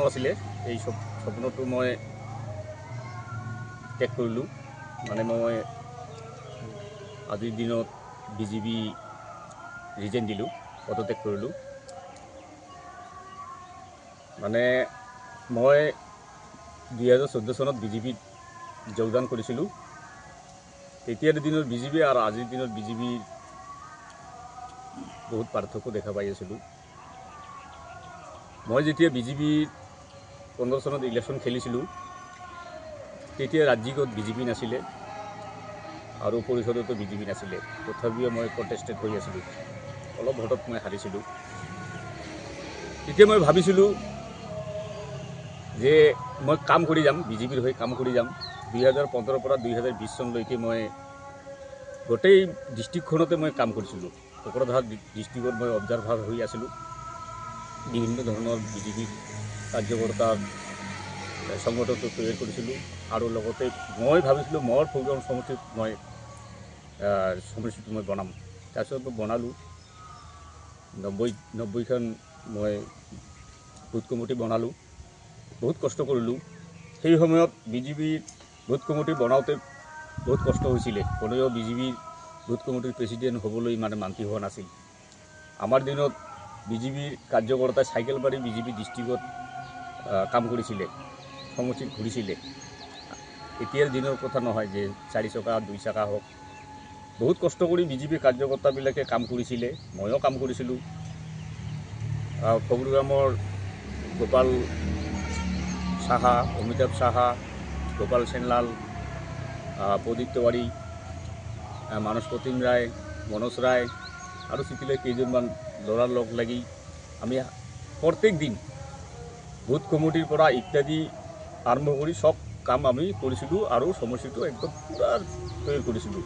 আছিলে এই সপোনটো মই ত্যাগ কৰিলোঁ মানে মই আজিৰ দিনত বিজেপি ৰিজাইন দিলোঁ পদত্যাগ কৰিলোঁ মানে মই 2014 চনত বিজেপিত যোগদান কৰিছিলোঁ তেতিয়াৰ দিনৰ বিজেপি আৰু আজিৰ দিনৰ বিজেপি বহুত পাৰ্থক্য দেখা পাই আছিলোঁ মই যেতিয়া বিজেপি 15 চনত ইলেকশ্যন খেলিছিলোঁ তেতিয়া ৰাজ্যিকত বিজেপি নাছিলে আৰু পৰিষদতো বিজেপি নাছিলে তথাপিও মই কণ্টেষ্টেড হৈ আছিলোঁ অলপ ভোটত মই হাৰিছিলোঁ তেতিয়া মই ভাবিছিলোঁ যে মই কাম কৰি যাম বিজেপিৰ হৈ কাম কৰি যাম 2015 পৰা 2020 চনলৈকে মই গোটেই ডিষ্ট্ৰিক্টখনতে মই কাম কৰিছিলোঁ কোকৰাঝাৰ ডিষ্ট্ৰিক্টত মই অবজাৰ্ভাৰ হৈ আছিলোঁ বিভিন্ন ধৰণৰ বিজেপি কাৰ্যকৰ্তাৰ সংগঠনটো তৈয়াৰ কৰিছিলোঁ আৰু লগতে মই ভাবিছিলোঁ মোৰ প্ৰগ্ৰাম সমষ্টিটো মই বনাম তাৰপিছত মই বনালোঁ 90খন মই বুথ কমিটি বনালোঁ বহুত কষ্ট কৰিলোঁ সেই সময়ত বিজেপিৰ বুথ কমিটি বনাওঁতে বহুত কষ্ট হৈছিলে কোনেও বিজেপিৰ বুথ কমিটিৰ প্ৰেছিডেণ্ট হ'বলৈ মানে মান্তি হোৱা নাছিল আমাৰ দিনত বিজেপিৰ কাৰ্যকৰ্তাই চাইকেল পাৰি বিজেপি ডিষ্ট্ৰিক্টত কাম কৰিছিলে সমষ্টিত ঘূৰিছিলে এতিয়াৰ দিনৰ কথা নহয় যে 4 চকা 2 চকা হওক বহুত কষ্ট কৰি বিজেপিৰ কাৰ্যকৰ্তাবিলাকে কাম কৰিছিলে ময়ো কাম কৰিছিলোঁ প্ৰগ্ৰামৰ গোপাল সাহা অমিতাভ সাহা গোপাল সেনলাল প্ৰদীপ তিৱাৰী মানস প্ৰতিম ৰায় মনোজ ৰায় আৰু চিটিলৈ কেইজনমান ল'ৰাৰ লগ লাগি আমি প্ৰত্যেক দিন বুথ কমিটিৰ পৰা ইত্যাদি আৰম্ভ কৰি সব কাম আমি কৰিছিলোঁ আৰু সমষ্টিটো একদম পূৰা তৈয়াৰ কৰিছিলোঁ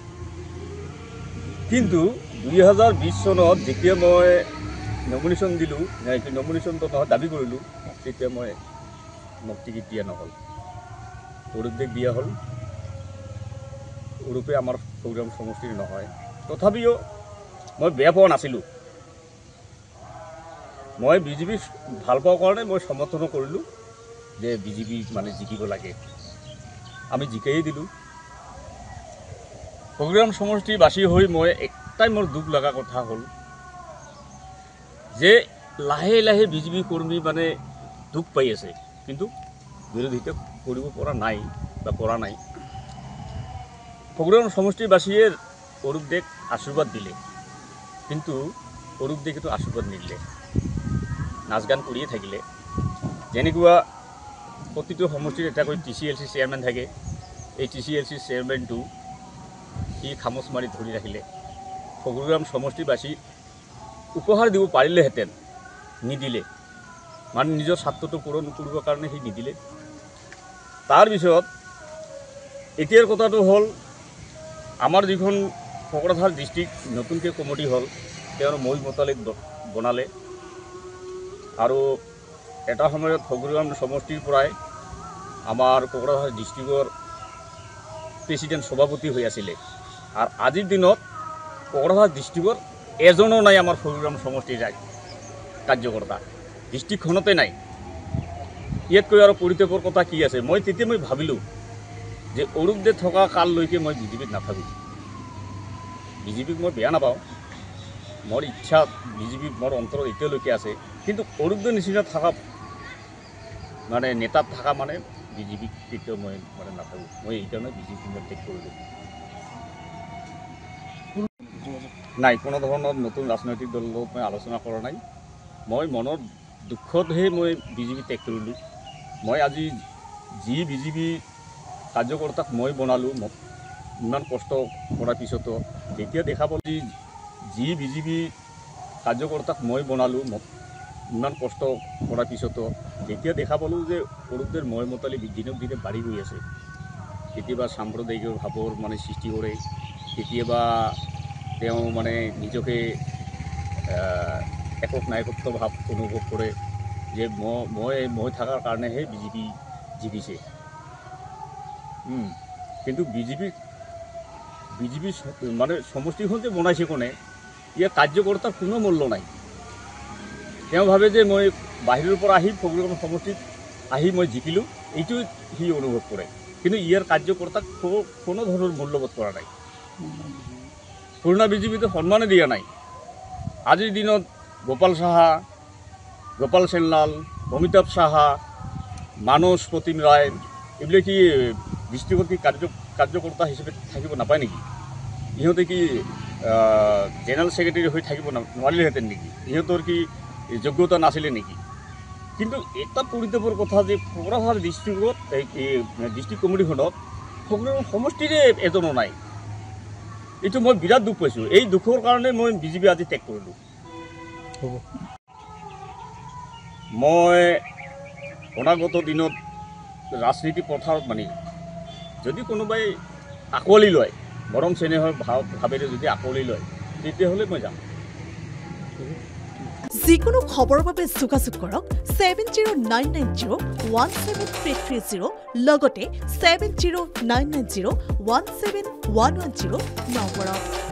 কিন্তু 2020 চনত যেতিয়া মই নমিনেশ্যন দিলোঁ নমিনেশ্যনটো নহয় দাবী কৰিলোঁ তেতিয়া মোক টিকেট দিয়া নহ'ল অৰূপদেক দিয়া হ'ল অৰূপে আমাৰ প্ৰগ্ৰাম সমষ্টিৰ নহয় তথাপিও মই বেয়া পোৱা নাছিলোঁ মই বিজেপি ভাল পোৱাৰ কাৰণে মই সমৰ্থন কৰিলোঁ যে বিজেপি মানে জিকিব লাগে আমি জিকাই দিলোঁ প্ৰগ্ৰাম সমষ্টিবাসী হৈ মই একটাই মোৰ দুখ লগা কথা হ'ল যে লাহে লাহে বিজেপি কৰ্মী মানে দুখ পাই আছে কিন্তু বিৰোধিতা কৰিব পৰা নাই বা কৰা নাই প্ৰগ্ৰাম সমষ্টিবাসীয়ে অৰূপদেক আশীৰ্বাদ দিলে কিন্তু অৰূপদেকেতো আশীৰ্বাদ নিদিলে নাচ গান কৰিয়ে থাকিলে যেনেকুৱা প্ৰতিটো সমষ্টিৰ এটা কৰি TCLC চেয়াৰমেন থাকে এই TCLC চেয়াৰমেনটো সি খামোচ মাৰি ধৰি ৰাখিলে প্ৰগ্ৰাম সমষ্টিবাসী উপহাৰ দিব পাৰিলেহেঁতেন নিদিলে মানে নিজৰ স্বাৰ্থটো পূৰণ কৰিবৰ কাৰণে সি নিদিলে তাৰপিছত এতিয়াৰ কথাটো হ'ল আমাৰ যিখন কোকৰাঝাৰ ডিষ্ট্ৰিক্ট নতুনকৈ কমিটি হ'ল তেওঁৰ মই মতালিক বনালে আৰু এটা সময়ত প্ৰগ্ৰাম সমষ্টিৰ পৰাই আমাৰ কোকৰাঝাৰ ডিষ্ট্ৰিক্টৰ প্ৰেছিডেণ্ট সভাপতি হৈ আছিলে আৰু আজিৰ দিনত কোকৰাঝাৰ ডিষ্ট্ৰিক্টৰ এজনো নাই আমাৰ প্ৰগ্ৰাম সমষ্টিৰ কাৰ্যকৰ্তা ডিষ্ট্ৰিক্টখনতে নাই ইয়াতকৈ আৰু পৰিত্যাগৰ কথা কি আছে মই তেতিয়া মই ভাবিলোঁ যে অৰূপদে থকা কাললৈকে মই বিজেপিত নাথাকোঁ বিজেপিক মই বেয়া নাপাওঁ মোৰ ইচ্ছা বিজেপি মোৰ অন্তৰত এতিয়ালৈকে আছে কিন্তু অৰূপদে নিচিনা থকা মানে নেতাত থকা মানে বিজেপিক কেতিয়াও মই মানে নাথাকোঁ মই এইকাৰণে বিজেপি মই ত্যাগ কৰিলোঁ নাই কোনো ধৰণৰ নতুন ৰাজনৈতিক দলৰ লগত মই আলোচনা কৰা নাই মই মনৰ দুখতহে মই বিজেপি ত্যাগ কৰিলোঁ মই আজি যি বিজেপি কাৰ্যকৰ্তাক মই বনালোঁ ইমান কষ্ট কৰাৰ পিছতো যেতিয়া দেখা পালোঁ যি বিজেপি কাৰ্যকৰ্তাক মই বনালোঁ ইমান কষ্ট কৰাৰ পিছতো যেতিয়া দেখা পালোঁ যে অৰূপদেৰ মই মতালি দিনক দিনে বাঢ়ি গৈ আছে কেতিয়াবা সাম্প্ৰদায়িক ভাৱৰ মানে সৃষ্টি কৰে কেতিয়াবা তেওঁ মানে নিজকে একক নায়কত্ব ভাৱ অনুভৱ কৰে যে মই থকাৰ কাৰণেহে বিজেপি জিকিছে কিন্তু বিজেপি মানে সমষ্টিখন যে বনাইছে কোনে ইয়াৰ কাৰ্যকৰ্তাৰ কোনো মূল্য নাই তেওঁ ভাবে যে মই বাহিৰৰ পৰা আহি প্ৰগ্ৰাম সমষ্টিত আহি মই জিকিলোঁ এইটো সি অনুভৱ কৰে কিন্তু ইয়াৰ কাৰ্যকৰ্তাক কোনো ধৰণৰ মূল্যবোধ কৰা নাই পুৰণা বিজেপিটো সন্মানে দিয়া নাই আজিৰ দিনত গোপাল সাহা গোপাল চেন্নাল অমিতাভ সাহা মানস প্ৰতিম ৰায় এইবিলাক কি দৃষ্টিগত কাৰ্যকৰ্তা হিচাপে থাকিব নাপায় নেকি ইহঁতে কি জেনেৰেল ছেক্ৰেটাৰী হৈ থাকিব নোৱাৰিলেহেঁতেন নেকি ইহঁতৰ কি যোগ্যতা নাছিলে নেকি কিন্তু এটা পৰিতাপৰ কথা যে কোকৰাঝাৰ ডিষ্ট্ৰিক্টত ডিষ্ট্ৰিক্ট কমিটিখনত সকলো সমষ্টিৰে এজনো নাই এইটো মই বিৰাট দুখ পাইছোঁ এই দুখৰ কাৰণে মই বিজেপি আজি ত্যাগ কৰিলোঁ মই অনাগত দিনত ৰাজনীতি পথাৰত মানে যদি কোনোবাই আঁকোৱালি লয় মৰম চেনেহৰ ভাৱেৰে যদি আঁকোৱালি লয় তেতিয়াহ'লে মই যাম যিকোনো খবৰৰ বাবে যোগাযোগ কৰক 7099017330 লগতে 7099017110 নম্বৰত